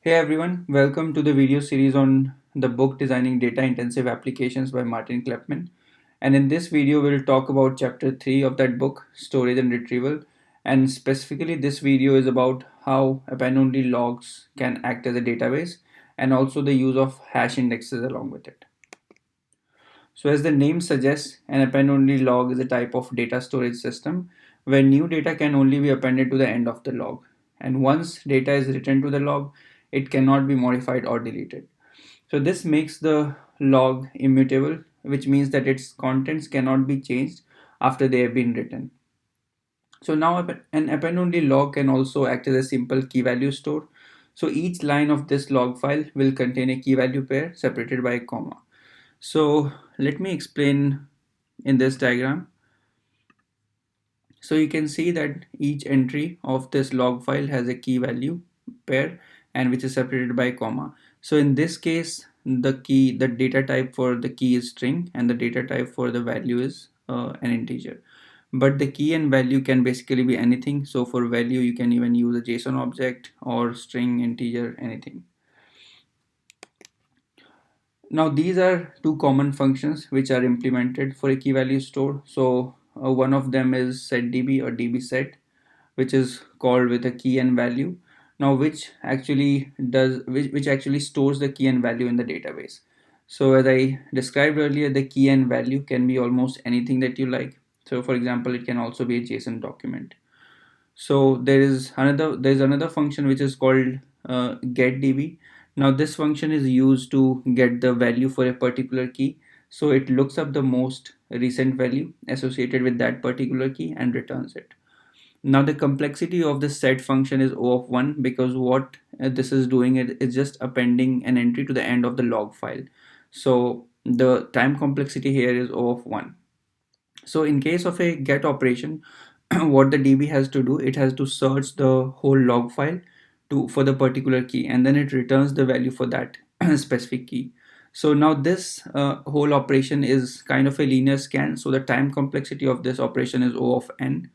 Hey everyone, welcome to the video series on the book Designing Data Intensive Applications by Martin Kleppman. And in this video, we'll talk about chapter 3 of that book, Storage and Retrieval. And specifically, this video is about how append-only logs can act as a database and also the use of hash indexes along with it. So as the name suggests, an append-only log is a type of data storage system where new data can only be appended to the end of the log. And once data is written to the log, it cannot be modified or deleted. So this makes the log immutable, which means that its contents cannot be changed after they have been written. So now an append-only log can also act as a simple key value store. So each line of this log file will contain a key value pair separated by a comma. So let me explain in this diagram. So you can see that each entry of this log file has a key value pair and which is separated by a comma. So in this case, the data type for the key is string and the data type for the value is an integer. But the key and value can basically be anything. So for value, you can even use a JSON object or string, integer, anything. Now these are two common functions which are implemented for a key value store. So one of them is setDB or dbset, which is called with a key and value. Now which actually stores the key and value in the database. So as I described earlier, the key and value can be almost anything that you like. So for example, it can also be a JSON document. So there's another function which is called getDB. Now this function is used to get the value for a particular key. So it looks up the most recent value associated with that particular key and returns it. Now the complexity of this set function is O of 1 because what this is doing is just appending an entry to the end of the log file. So the time complexity here is O of 1. So in case of a get operation, what the DB has to do, it has to search the whole log file for the particular key, and then it returns the value for that specific key. So now this whole operation is kind of a linear scan. So the time complexity of this operation is O of n.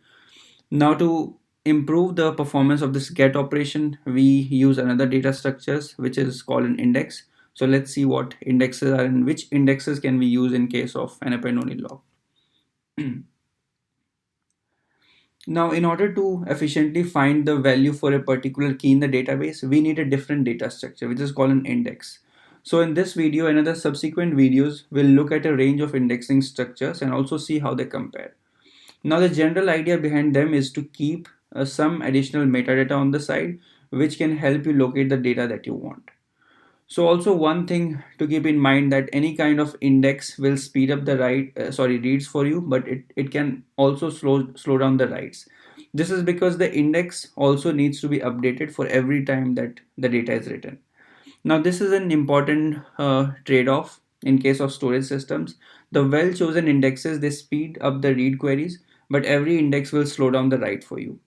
Now to improve the performance of this get operation, we use another data structures which is called an index. So let's see what indexes are and which indexes can we use in case of an append-only log. Now, in order to efficiently find the value for a particular key in the database, we need a different data structure, which is called an index. So in this video and other subsequent videos, we'll look at a range of indexing structures and also see how they compare. Now, the general idea behind them is to keep some additional metadata on the side, which can help you locate the data that you want. So also one thing to keep in mind that any kind of index will speed up the reads for you, but it can also slow down the writes. This is because the index also needs to be updated for every time that the data is written. Now this is an important trade-off in case of storage systems. The well-chosen indexes, they speed up the read queries, but every index will slow down the write for you.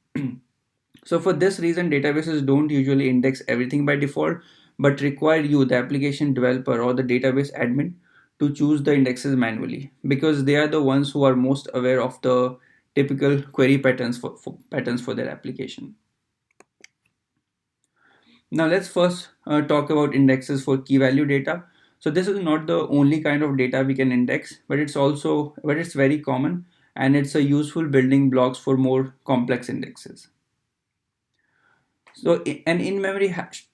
So for this reason, databases don't usually index everything by default, but require you, the application developer or the database admin, to choose the indexes manually because they are the ones who are most aware of the typical query patterns for their application. Now let's first talk about indexes for key value data. So this is not the only kind of data we can index, but it's very common and it's a useful building blocks for more complex indexes. So an in-memory hash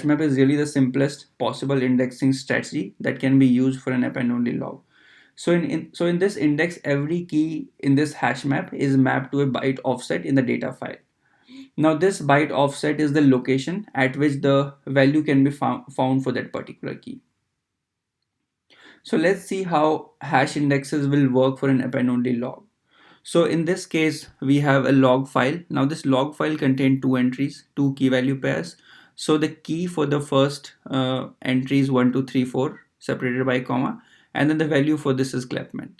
map is really the simplest possible indexing strategy that can be used for an append-only log. So in this index, every key in this hash map is mapped to a byte offset in the data file. Now this byte offset is the location at which the value can be found for that particular key. So let's see how hash indexes will work for an append-only log. So in this case, we have a log file. Now this log file contains two entries, two key value pairs. So the key for the first entry is 1, 2, 3, 4 separated by a comma. And then the value for this is Kleppman,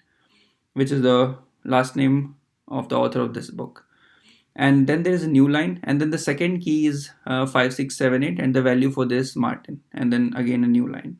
which is the last name of the author of this book. And then there is a new line. And then the second key is 5, 6, 7, 8. And the value for this Martin. And then again a new line.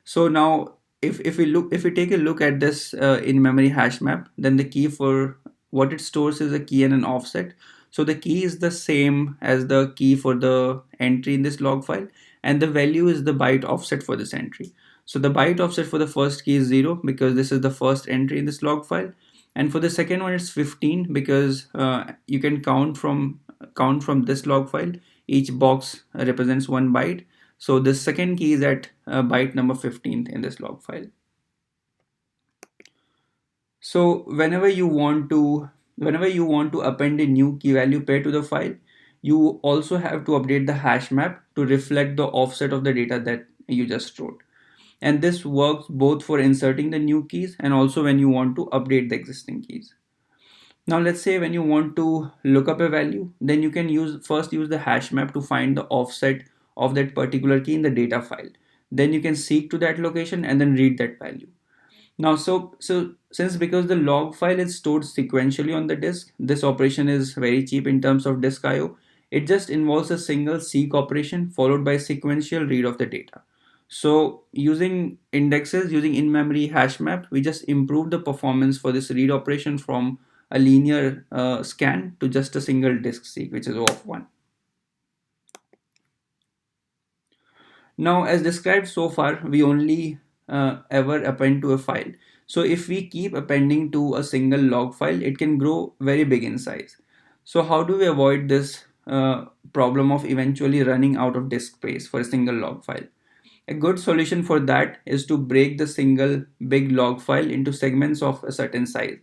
So now if we take a look at this in-memory hash map, then the key for what it stores is a key and an offset. So the key is the same as the key for the entry in this log file, and the value is the byte offset for this entry. So the byte offset for the first key is 0 because this is the first entry in this log file, and for the second one it's 15 because you can count from this log file. Each box represents 1 byte. So the second key is at byte number 15th in this log file. So whenever you want to append a new key value pair to the file, you also have to update the hash map to reflect the offset of the data that you just wrote. And this works both for inserting the new keys and also when you want to update the existing keys. Now let's say when you want to look up a value, then you can use the hash map to find the offset of that particular key in the data file. Then you can seek to that location and then read that value. Now, since because the log file is stored sequentially on the disk, this operation is very cheap in terms of disk I/O. It just involves a single seek operation followed by sequential read of the data. So using indexes, using in-memory hash map, we just improve the performance for this read operation from a linear scan to just a single disk seek, which is O of 1. Now, as described so far, we only ever append to a file. So if we keep appending to a single log file, it can grow very big in size. So how do we avoid this problem of eventually running out of disk space for a single log file? A good solution for that is to break the single big log file into segments of a certain size.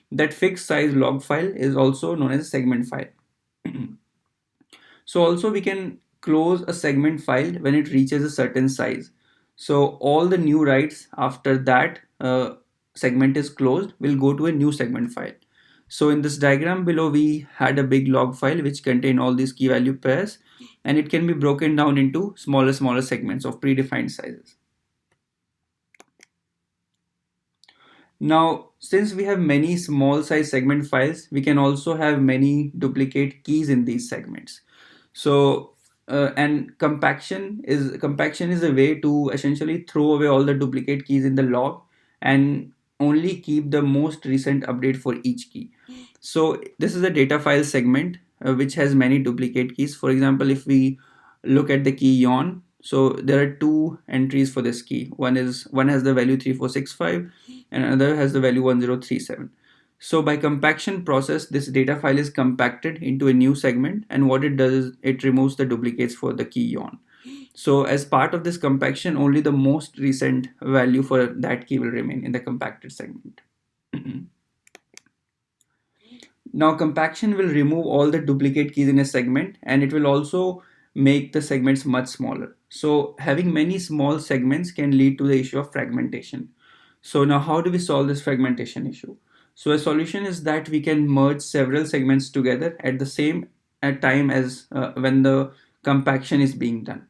That fixed size log file is also known as a segment file. So also we can close a segment file when it reaches a certain size. So all the new writes after that segment is closed will go to a new segment file. So in this diagram below, we had a big log file which contain all these key value pairs, and it can be broken down into smaller segments of predefined sizes. Now, since we have many small size segment files, we can also have many duplicate keys in these segments. So, and compaction is a way to essentially throw away all the duplicate keys in the log and only keep the most recent update for each key. So this is a data file segment which has many duplicate keys. For example, if we look at the key yawn, so there are two entries for this key. One has the value 3465 and another has the value 1037. So by compaction process, this data file is compacted into a new segment, and what it does is it removes the duplicates for the key yawn. So as part of this compaction, only the most recent value for that key will remain in the compacted segment. Now compaction will remove all the duplicate keys in a segment, and it will also make the segments much smaller. So having many small segments can lead to the issue of fragmentation. So now how do we solve this fragmentation issue? So a solution is that we can merge several segments together at the same time as when the compaction is being done.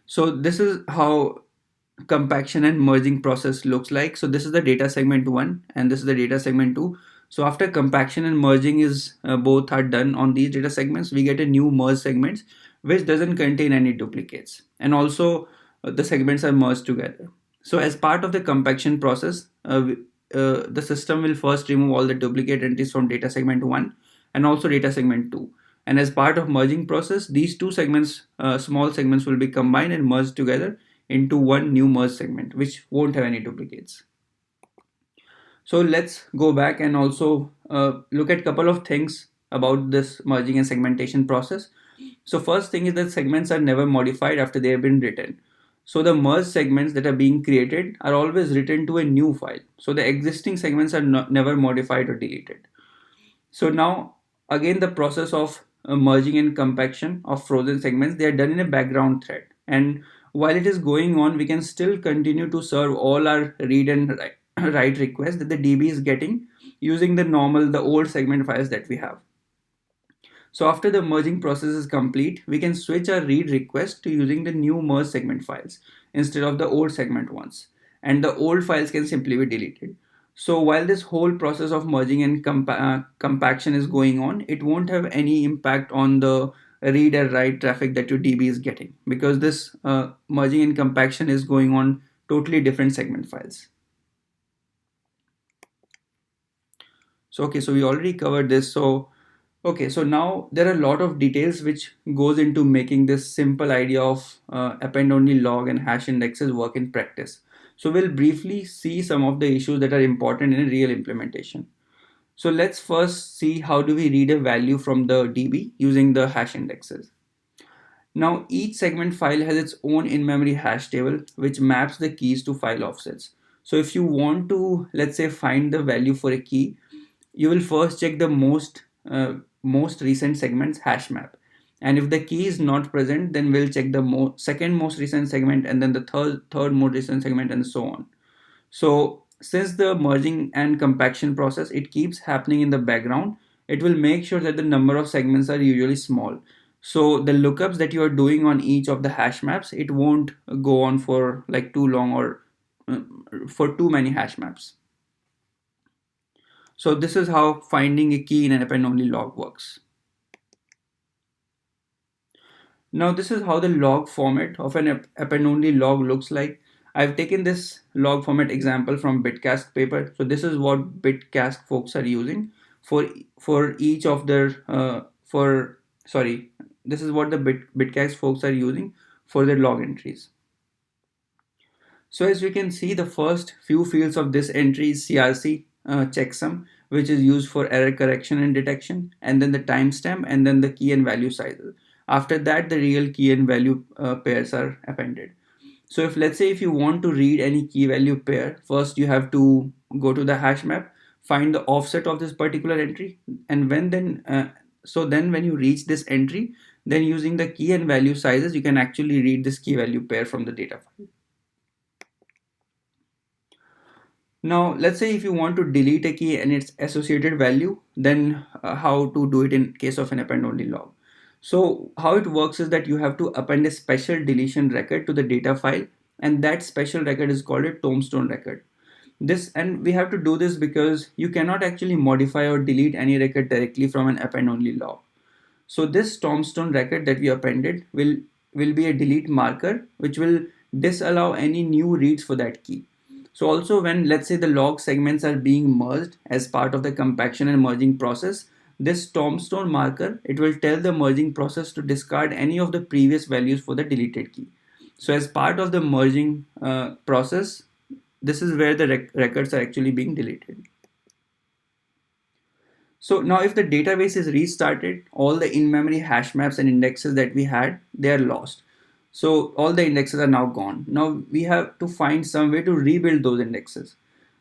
So this is how compaction and merging process looks like. So this is the data segment 1 and this is the data segment 2. So after compaction and merging is both are done on these data segments, we get a new merge segments which doesn't contain any duplicates, and also the segments are merged together. So as part of the compaction process, the system will first remove all the duplicate entries from data segment 1 and also data segment 2. And as part of merging process, these two segments, small segments, will be combined and merged together into one new merge segment which won't have any duplicates. So let's go back and also look at a couple of things about this merging and segmentation process. So first thing is that segments are never modified after they have been written. So the merged segments that are being created are always written to a new file. So the existing segments are never modified or deleted. So now again the process of merging and compaction of frozen segments, they are done in a background thread, and while it is going on we can still continue to serve all our read and write requests that the DB is getting using the old segment files that we have. So after the merging process is complete, we can switch our read request to using the new merge segment files instead of the old segment ones, and the old files can simply be deleted. So while this whole process of merging and compaction is going on, it won't have any impact on the read and write traffic that your DB is getting, because this merging and compaction is going on totally different segment files. So okay, so we already covered this. So Okay, so now there are a lot of details which goes into making this simple idea of append only log and hash indexes work in practice. So we'll briefly see some of the issues that are important in a real implementation. So let's first see how do we read a value from the DB using the hash indexes. Now each segment file has its own in-memory hash table which maps the keys to file offsets. So if you want to, let's say, find the value for a key, you will first check the most recent segment's hash map, and if the key is not present, then we'll check the second most recent segment, and then the third most recent segment, and so on. So since the merging and compaction process, it keeps happening in the background, it will make sure that the number of segments are usually small. So the lookups that you are doing on each of the hash maps, it won't go on for like too long or uh, for too many hash maps. So this is how finding a key in an append only log works. Now this is how the log format of an append only log looks like. I've taken this log format example from Bitcask paper. So this is what Bitcask folks are using for each of their for sorry this is what the Bitcask folks are using for their log entries. So as we can see, the first few fields of this entry is CRC checksum, which is used for error correction and detection, and then the timestamp, and then the key and value sizes. After that, the real key and value pairs are appended. So if, let's say, if you want to read any key value pair, first you have to go to the hash map, find the offset of this particular entry, and then when you reach this entry, then using the key and value sizes, you can actually read this key value pair from the data file. Now, let's say if you want to delete a key and its associated value, then how to do it in case of an append only log. So how it works is that you have to append a special deletion record to the data file, and that special record is called a tombstone record. And we have to do this because you cannot actually modify or delete any record directly from an append only log. So this tombstone record that we appended will be a delete marker which will disallow any new reads for that key. So also when, let's say, the log segments are being merged as part of the compaction and merging process, this tombstone marker, it will tell the merging process to discard any of the previous values for the deleted key. So as part of the merging process, this is where the records are actually being deleted. So now if the database is restarted, all the in-memory hash maps and indexes that we had, they are lost. So all the indexes are now gone. Now we have to find some way to rebuild those indexes.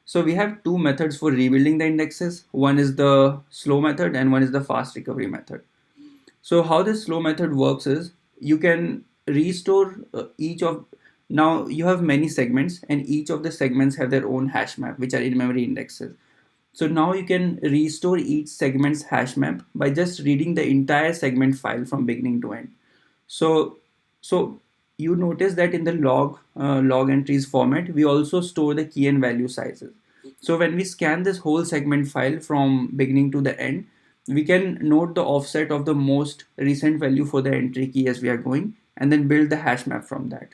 So we have two methods for rebuilding the indexes. One is the slow method and one is the fast recovery method. So how this slow method works is you can restore now you have many segments, and each of the segments have their own hash map, which are in-memory indexes. So now you can restore each segment's hash map by just reading the entire segment file from beginning to end. So you notice that in the log entries format, we also store the key and value sizes. So when we scan this whole segment file from beginning to the end, we can note the offset of the most recent value for the entry key as we are going, and then build the hash map from that.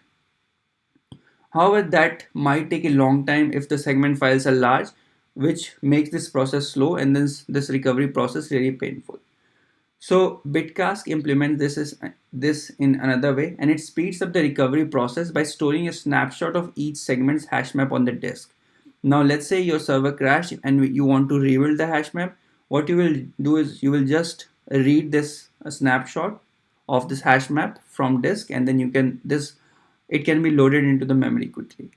However, that might take a long time if the segment files are large, which makes this process slow, and then this recovery process really painful. So Bitcask implements this in another way, and it speeds up the recovery process by storing a snapshot of each segment's hash map on the disk. Now let's say your server crashed and you want to rebuild the hash map. What you will do is you will just read this snapshot of this hash map from disk, and then it can be loaded into the memory quickly.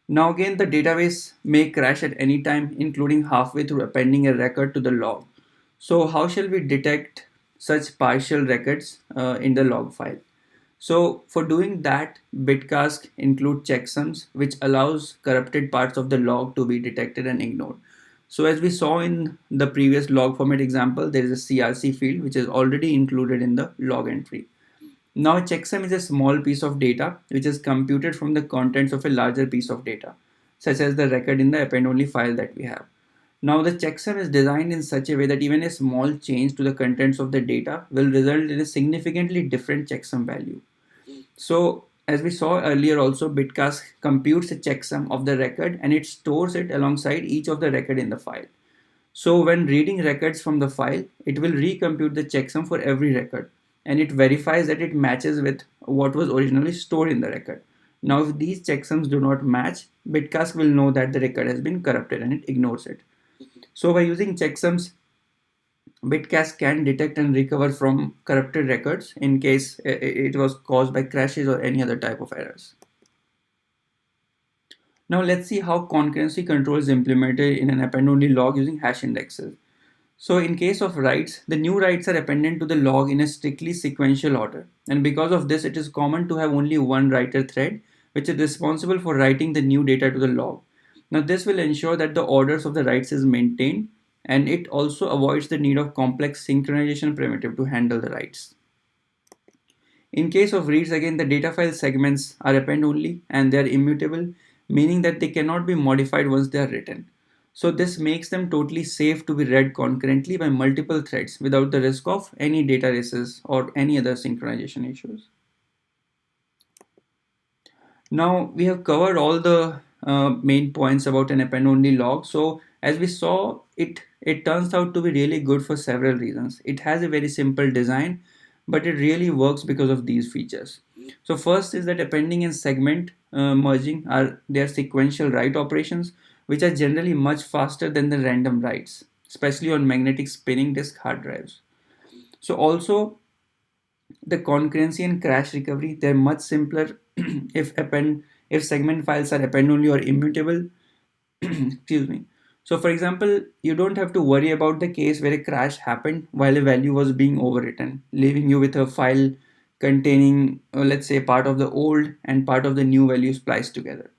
Now again, the database may crash at any time, including halfway through appending a record to the log. So how shall we detect such partial records in the log file? So for doing that, Bitcask include checksums, which allows corrupted parts of the log to be detected and ignored. So as we saw in the previous log format example, there is a CRC field which is already included in the log entry. Now, a checksum is a small piece of data which is computed from the contents of a larger piece of data, such as the record in the append-only file that we have. Now, the checksum is designed in such a way that even a small change to the contents of the data will result in a significantly different checksum value. So, as we saw earlier also, Bitcask computes a checksum of the record and it stores it alongside each of the record in the file. So when reading records from the file, it will recompute the checksum for every record, and it verifies that it matches with what was originally stored in the record. Now, if these checksums do not match, Bitcask will know that the record has been corrupted and it ignores it. So by using checksums, Bitcask can detect and recover from corrupted records in case it was caused by crashes or any other type of errors. Now let's see how concurrency control is implemented in an append-only log using hash indexes. So in case of writes, the new writes are appended to the log in a strictly sequential order. And because of this, it is common to have only one writer thread, which is responsible for writing the new data to the log. Now this will ensure that the orders of the writes is maintained, and it also avoids the need of complex synchronization primitive to handle the writes. In case of reads, again, the data file segments are append only and they are immutable, meaning that they cannot be modified once they are written. So this makes them totally safe to be read concurrently by multiple threads without the risk of any data races or any other synchronization issues. Now we have covered all the main points about an append-only log. So as we saw, it turns out to be really good for several reasons. It has a very simple design, but it really works because of these features. So first is that appending and segment merging are their sequential write operations, which are generally much faster than the random writes, especially on magnetic spinning disk hard drives. So also the concurrency and crash recovery, they're much simpler if segment files are append only or immutable. Excuse me. So for example, you don't have to worry about the case where a crash happened while a value was being overwritten, leaving you with a file containing, let's say, part of the old and part of the new value spliced together.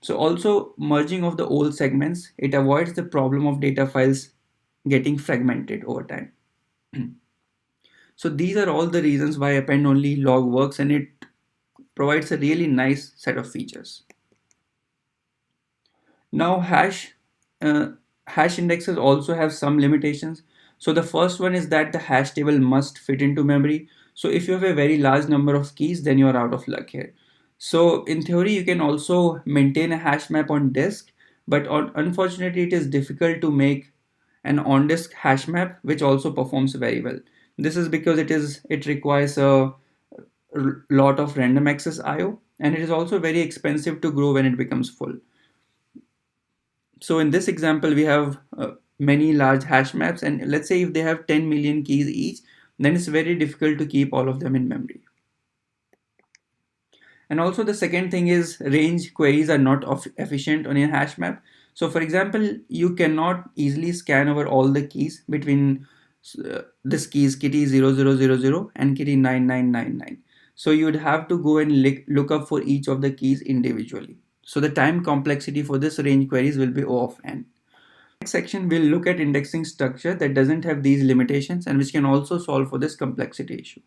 So also merging of the old segments, it avoids the problem of data files getting fragmented over time. So these are all the reasons why append only log works, and it provides a really nice set of features. Now uh, hash indexes also have some limitations. So the first one is that the hash table must fit into memory. So if you have a very large number of keys, then you are out of luck here. So in theory, you can also maintain a hash map on disk, but unfortunately, it is difficult to make an on-disk hash map, which also performs very well. This is because it requires a lot of random access IO, and it is also very expensive to grow when it becomes full. So in this example, we have many large hash maps, and let's say if they have 10 million keys each, then it's very difficult to keep all of them in memory. And also the second thing is range queries are not efficient on a hash map. So for example, you cannot easily scan over all the keys between this keys kitty 0000 and kitty 9999. So you would have to go and look up for each of the keys individually. So the time complexity for this range queries will be O of n. Next section will look at indexing structure that doesn't have these limitations and which can also solve for this complexity issue.